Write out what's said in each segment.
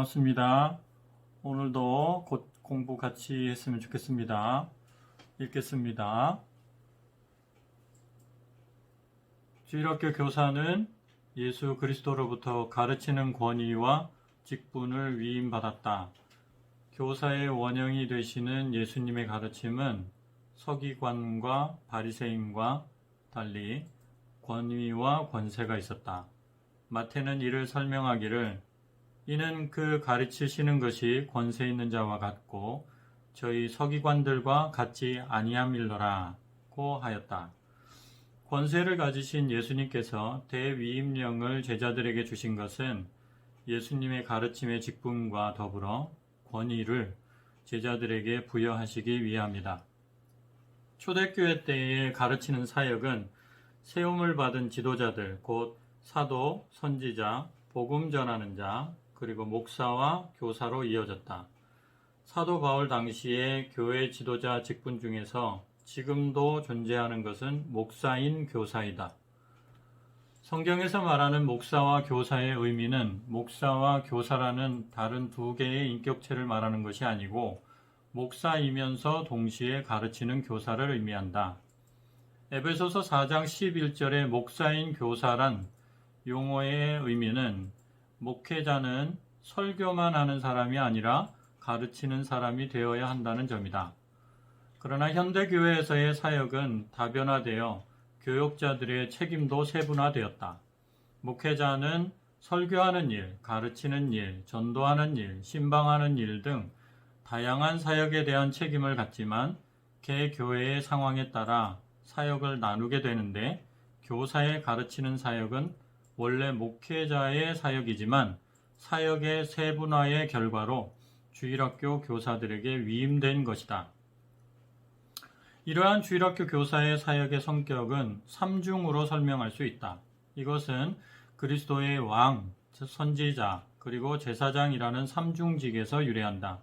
반갑습니다. 오늘도 곧 공부 같이 했으면 좋겠습니다. 읽겠습니다. 주일학교 교사는 예수 그리스도로부터 가르치는 권위와 직분을 위임받았다. 교사의 원형이 되시는 예수님의 가르침은 서기관과 바리새인과 달리 권위와 권세가 있었다. 마태는 이를 설명하기를 이는 그 가르치시는 것이 권세 있는 자와 같고 저희 서기관들과 같지 아니함일러라고 하였다. 권세를 가지신 예수님께서 대위임령을 제자들에게 주신 것은 예수님의 가르침의 직분과 더불어 권위를 제자들에게 부여하시기 위함이다. 초대교회 때의 가르치는 사역은 세움을 받은 지도자들, 곧 사도, 선지자, 복음 전하는 자, 그리고 목사와 교사로 이어졌다. 사도 바울 당시의 교회 지도자 직분 중에서 지금도 존재하는 것은 목사인 교사이다. 성경에서 말하는 목사와 교사의 의미는 목사와 교사라는 다른 두 개의 인격체를 말하는 것이 아니고 목사이면서 동시에 가르치는 교사를 의미한다. 에베소서 4장 11절의 목사인 교사란 용어의 의미는 목회자는 설교만 하는 사람이 아니라 가르치는 사람이 되어야 한다는 점이다. 그러나 현대교회에서의 사역은 다변화되어 교역자들의 책임도 세분화되었다. 목회자는 설교하는 일, 가르치는 일, 전도하는 일, 신방하는 일 등 다양한 사역에 대한 책임을 갖지만 개 교회의 상황에 따라 사역을 나누게 되는데 교사의 가르치는 사역은 원래 목회자의 사역이지만 사역의 세분화의 결과로 주일학교 교사들에게 위임된 것이다. 이러한 주일학교 교사의 사역의 성격은 3중으로 설명할 수 있다. 이것은 그리스도의 왕, 선지자, 그리고 제사장이라는 3중직에서 유래한다.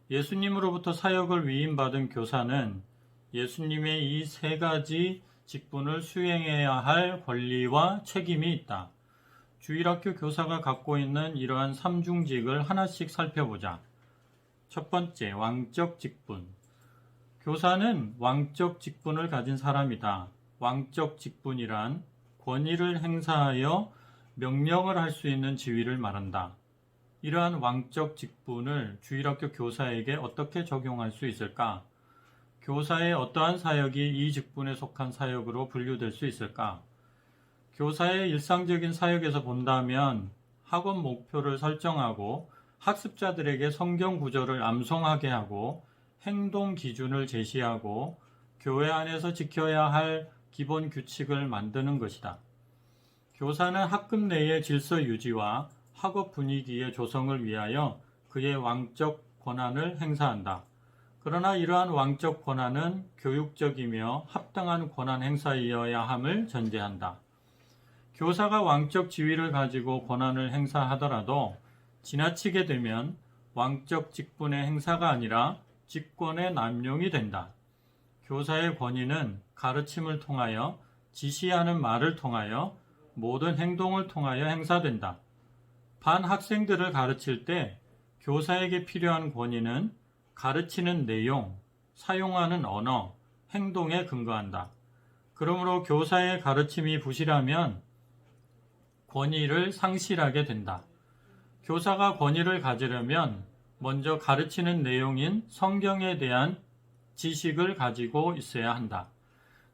예수님으로부터 사역을 위임받은 교사는 예수님의 이 세 가지 직분을 수행해야 할 권리와 책임이 있다. 주일학교 교사가 갖고 있는 이러한 3중직을 하나씩 살펴보자. 첫 번째, 왕적 직분. 교사는 왕적 직분을 가진 사람이다. 왕적 직분이란 권위를 행사하여 명령을 할 수 있는 지위를 말한다. 이러한 왕적 직분을 주일학교 교사에게 어떻게 적용할 수 있을까? 교사의 어떠한 사역이 이 직분에 속한 사역으로 분류될 수 있을까? 교사의 일상적인 사역에서 본다면 학원 목표를 설정하고 학습자들에게 성경 구절을 암송하게 하고 행동 기준을 제시하고 교회 안에서 지켜야 할 기본 규칙을 만드는 것이다. 교사는 학급 내의 질서 유지와 학업 분위기의 조성을 위하여 그의 왕적 권한을 행사한다. 그러나 이러한 왕적 권한은 교육적이며 합당한 권한 행사이어야 함을 전제한다. 교사가 왕적 지위를 가지고 권한을 행사하더라도 지나치게 되면 왕적 직분의 행사가 아니라 직권의 남용이 된다. 교사의 권위는 가르침을 통하여 지시하는 말을 통하여 모든 행동을 통하여 행사된다. 반 학생들을 가르칠 때 교사에게 필요한 권위는 가르치는 내용, 사용하는 언어, 행동에 근거한다. 그러므로 교사의 가르침이 부실하면 권위를 상실하게 된다. 교사가 권위를 가지려면 먼저 가르치는 내용인 성경에 대한 지식을 가지고 있어야 한다.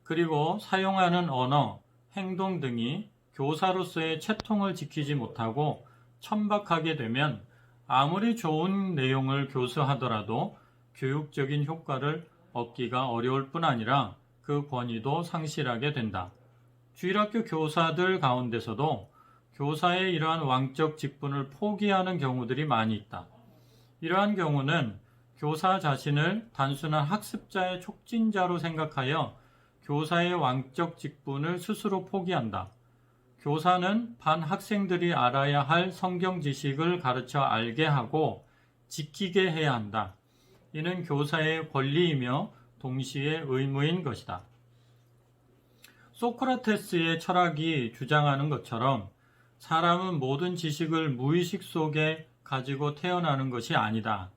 그리고 사용하는 언어, 행동 등이 교사로서의 채통을 지키지 못하고 천박하게 되면 아무리 좋은 내용을 교수하더라도 교육적인 효과를 얻기가 어려울 뿐 아니라 그 권위도 상실하게 된다. 주일학교 교사들 가운데서도 교사의 이러한 왕적 직분을 포기하는 경우들이 많이 있다. 이러한 경우는 교사 자신을 단순한 학습자의 촉진자로 생각하여 교사의 왕적 직분을 스스로 포기한다. 교사는 반 학생들이 알아야 할 성경 지식을 가르쳐 알게 하고 지키게 해야 한다. 이는 교사의 권리이며 동시에 의무인 것이다. 소크라테스의 철학이 주장하는 것처럼 사람은 모든 지식을 무의식 속에 가지고 태어나는 것이 아니다.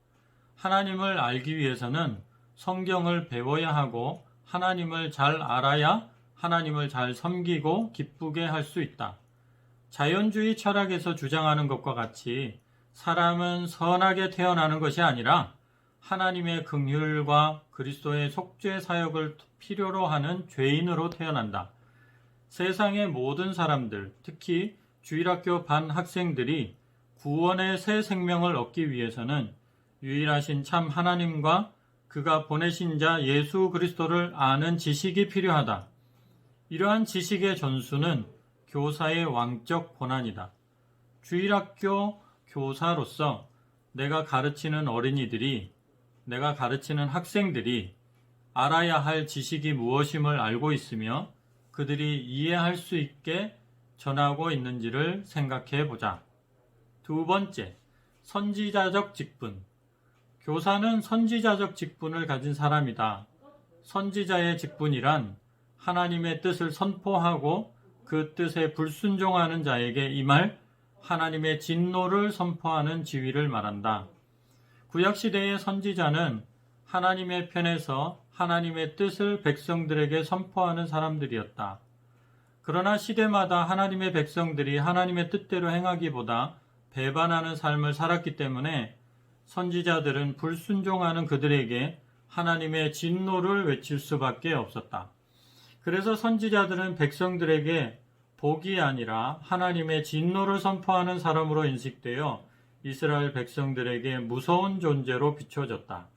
하나님을 알기 위해서는 성경을 배워야 하고 하나님을 잘 알아야 하나님을 잘 섬기고 기쁘게 할 수 있다. 자연주의 철학에서 주장하는 것과 같이 사람은 선하게 태어나는 것이 아니라 하나님의 긍휼과 그리스도의 속죄 사역을 필요로 하는 죄인으로 태어난다. 세상의 모든 사람들, 특히 주일학교 반 학생들이 구원의 새 생명을 얻기 위해서는 유일하신 참 하나님과 그가 보내신 자 예수 그리스도를 아는 지식이 필요하다. 이러한 지식의 전수는 교사의 왕적 권한이다. 주일학교 교사로서 내가 가르치는 어린이들이, 내가 가르치는 학생들이 알아야 할 지식이 무엇임을 알고 있으며 그들이 이해할 수 있게 전하고 있는지를 생각해 보자. 두 번째, 선지자적 직분. 교사는 선지자적 직분을 가진 사람이다. 선지자의 직분이란 하나님의 뜻을 선포하고 그 뜻에 불순종하는 자에게 임할 하나님의 진노를 선포하는 지위를 말한다. 구약시대의 선지자는 하나님의 편에서 하나님의 뜻을 백성들에게 선포하는 사람들이었다. 그러나 시대마다 하나님의 백성들이 하나님의 뜻대로 행하기보다 배반하는 삶을 살았기 때문에 선지자들은 불순종하는 그들에게 하나님의 진노를 외칠 수밖에 없었다. 그래서 선지자들은 백성들에게 복이 아니라 하나님의 진노를 선포하는 사람으로 인식되어 이스라엘 백성들에게 무서운 존재로 비춰졌다.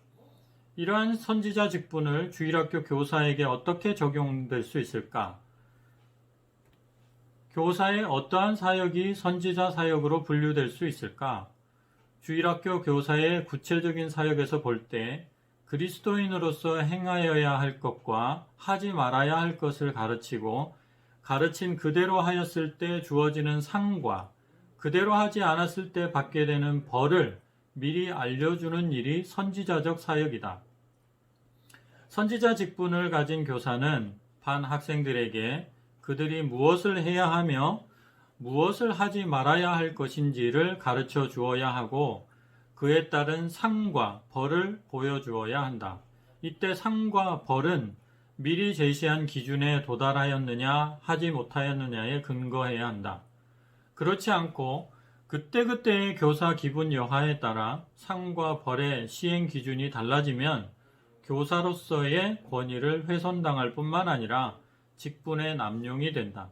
이러한 선지자 직분을 주일학교 교사에게 어떻게 적용될 수 있을까? 교사의 어떠한 사역이 선지자 사역으로 분류될 수 있을까? 주일학교 교사의 구체적인 사역에서 볼 때 그리스도인으로서 행하여야 할 것과 하지 말아야 할 것을 가르치고 가르친 그대로 하였을 때 주어지는 상과 그대로 하지 않았을 때 받게 되는 벌을 미리 알려주는 일이 선지자적 사역이다. 선지자 직분을 가진 교사는 반 학생들에게 그들이 무엇을 해야 하며 무엇을 하지 말아야 할 것인지를 가르쳐 주어야 하고 그에 따른 상과 벌을 보여주어야 한다. 이때 상과 벌은 미리 제시한 기준에 도달하였느냐 하지 못하였느냐에 근거해야 한다. 그렇지 않고 그때그때의 교사 기분 여하에 따라 상과 벌의 시행 기준이 달라지면 교사로서의 권위를 훼손당할 뿐만 아니라 직분의 남용이 된다.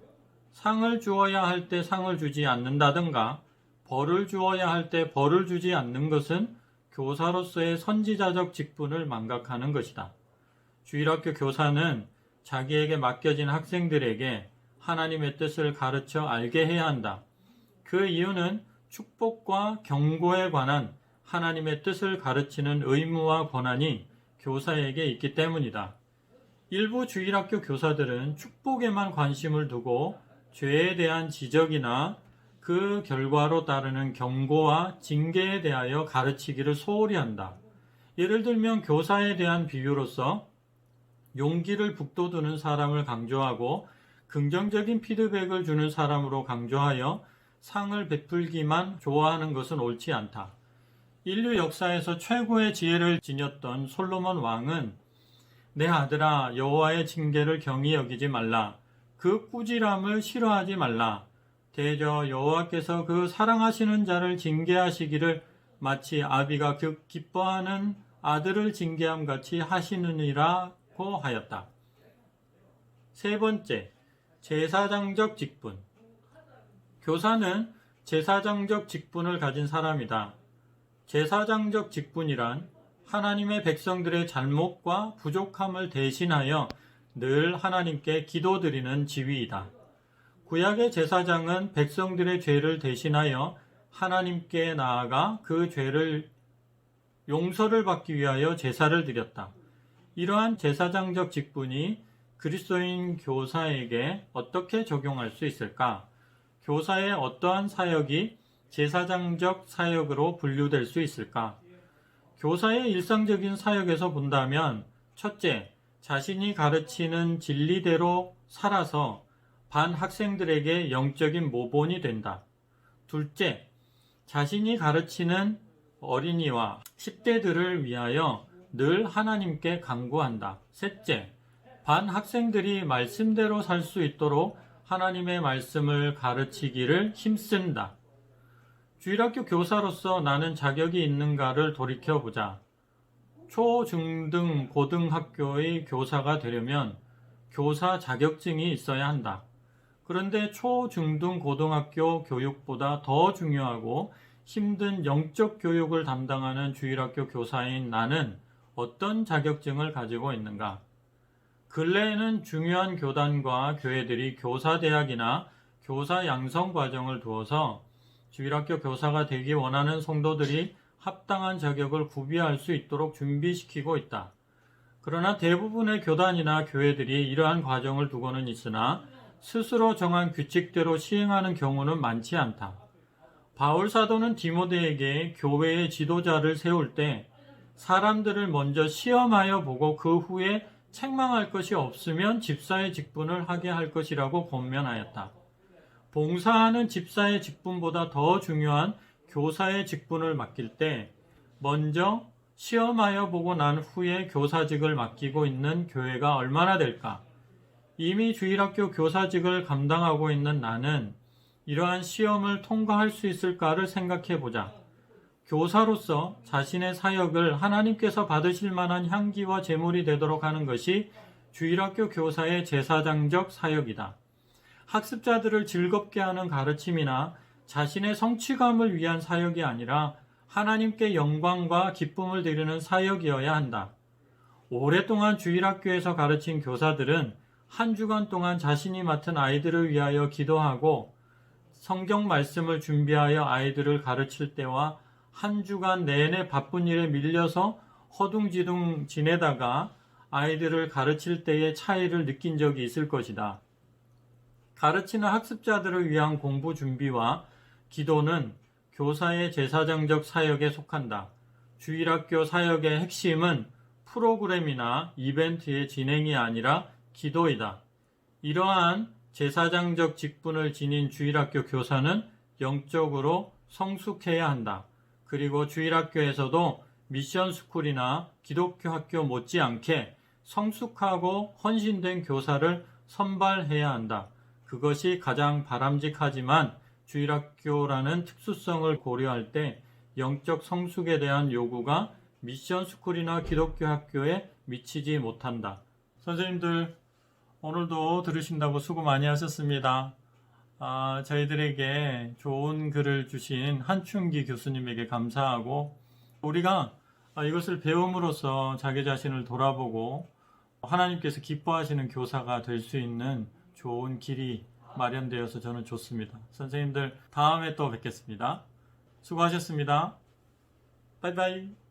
상을 주어야 할 때 상을 주지 않는다든가 벌을 주어야 할 때 벌을 주지 않는 것은 교사로서의 선지자적 직분을 망각하는 것이다. 주일학교 교사는 자기에게 맡겨진 학생들에게 하나님의 뜻을 가르쳐 알게 해야 한다. 그 이유는 축복과 경고에 관한 하나님의 뜻을 가르치는 의무와 권한이 교사에게 있기 때문이다. 일부 주일학교 교사들은 축복에만 관심을 두고 죄에 대한 지적이나 그 결과로 따르는 경고와 징계에 대하여 가르치기를 소홀히 한다. 예를 들면 교사에 대한 비유로서 용기를 북돋우는 사람을 강조하고 긍정적인 피드백을 주는 사람으로 강조하여 상을 베풀기만 좋아하는 것은 옳지 않다. 인류 역사에서 최고의 지혜를 지녔던 솔로몬 왕은 내 아들아 여호와의 징계를 경히 여기지 말라. 그 꾸지람을 싫어하지 말라. 대저 여호와께서 그 사랑하시는 자를 징계하시기를 마치 아비가 기뻐하는 아들을 징계함 같이 하시느니라고 하였다. 세 번째, 제사장적 직분. 교사는 제사장적 직분을 가진 사람이다. 제사장적 직분이란 하나님의 백성들의 잘못과 부족함을 대신하여 늘 하나님께 기도드리는 지위이다. 구약의 제사장은 백성들의 죄를 대신하여 하나님께 나아가 그 죄를 용서를 받기 위하여 제사를 드렸다. 이러한 제사장적 직분이 그리스도인 교사에게 어떻게 적용할 수 있을까? 교사의 어떠한 사역이 제사장적 사역으로 분류될 수 있을까? 교사의 일상적인 사역에서 본다면 첫째, 자신이 가르치는 진리대로 살아서 반 학생들에게 영적인 모본이 된다. 둘째, 자신이 가르치는 어린이와 10대들을 위하여 늘 하나님께 간구한다. 셋째, 반 학생들이 말씀대로 살 수 있도록 하나님의 말씀을 가르치기를 힘쓴다. 주일학교 교사로서 나는 자격이 있는가를 돌이켜보자. 초, 중 등 고등학교의 교사가 되려면 교사 자격증이 있어야 한다. 그런데 초, 중 등 고등학교 교육보다 더 중요하고 힘든 영적 교육을 담당하는 주일학교 교사인 나는 어떤 자격증을 가지고 있는가? 근래에는 중요한 교단과 교회들이 교사대학이나 교사 양성 과정을 두어서 주일학교 교사가 되기 원하는 성도들이 합당한 자격을 구비할 수 있도록 준비시키고 있다. 그러나 대부분의 교단이나 교회들이 이러한 과정을 두고는 있으나 스스로 정한 규칙대로 시행하는 경우는 많지 않다. 바울 사도는 디모데에게 교회의 지도자를 세울 때 사람들을 먼저 시험하여 보고 그 후에 책망할 것이 없으면 집사의 직분을 하게 할 것이라고 권면하였다. 봉사하는 집사의 직분보다 더 중요한 교사의 직분을 맡길 때 먼저 시험하여 보고 난 후에 교사직을 맡기고 있는 교회가 얼마나 될까? 이미 주일학교 교사직을 감당하고 있는 나는 이러한 시험을 통과할 수 있을까를 생각해 보자. 교사로서 자신의 사역을 하나님께서 받으실 만한 향기와 제물이 되도록 하는 것이 주일학교 교사의 제사장적 사역이다. 학습자들을 즐겁게 하는 가르침이나 자신의 성취감을 위한 사역이 아니라 하나님께 영광과 기쁨을 드리는 사역이어야 한다. 오랫동안 주일학교에서 가르친 교사들은 한 주간 동안 자신이 맡은 아이들을 위하여 기도하고 성경 말씀을 준비하여 아이들을 가르칠 때와 한 주간 내내 바쁜 일에 밀려서 허둥지둥 지내다가 아이들을 가르칠 때의 차이를 느낀 적이 있을 것이다. 가르치는 학습자들을 위한 공부 준비와 기도는 교사의 제사장적 사역에 속한다. 주일학교 사역의 핵심은 프로그램이나 이벤트의 진행이 아니라 기도이다. 이러한 제사장적 직분을 지닌 주일학교 교사는 영적으로 성숙해야 한다. 그리고 주일학교에서도 미션스쿨이나 기독교 학교 못지않게 성숙하고 헌신된 교사를 선발해야 한다. 그것이 가장 바람직하지만 주일학교라는 특수성을 고려할 때 영적 성숙에 대한 요구가 미션스쿨이나 기독교 학교에 미치지 못한다. 선생님들 오늘도 들으신다고 수고 많이 하셨습니다. 저희들에게 좋은 글을 주신 한춘기 교수님에게 감사하고 우리가 이것을 배움으로써 자기 자신을 돌아보고 하나님께서 기뻐하시는 교사가 될 수 있는 좋은 길이 마련되어서 저는 좋습니다. 선생님들 다음에 또 뵙겠습니다. 수고하셨습니다. 바이바이.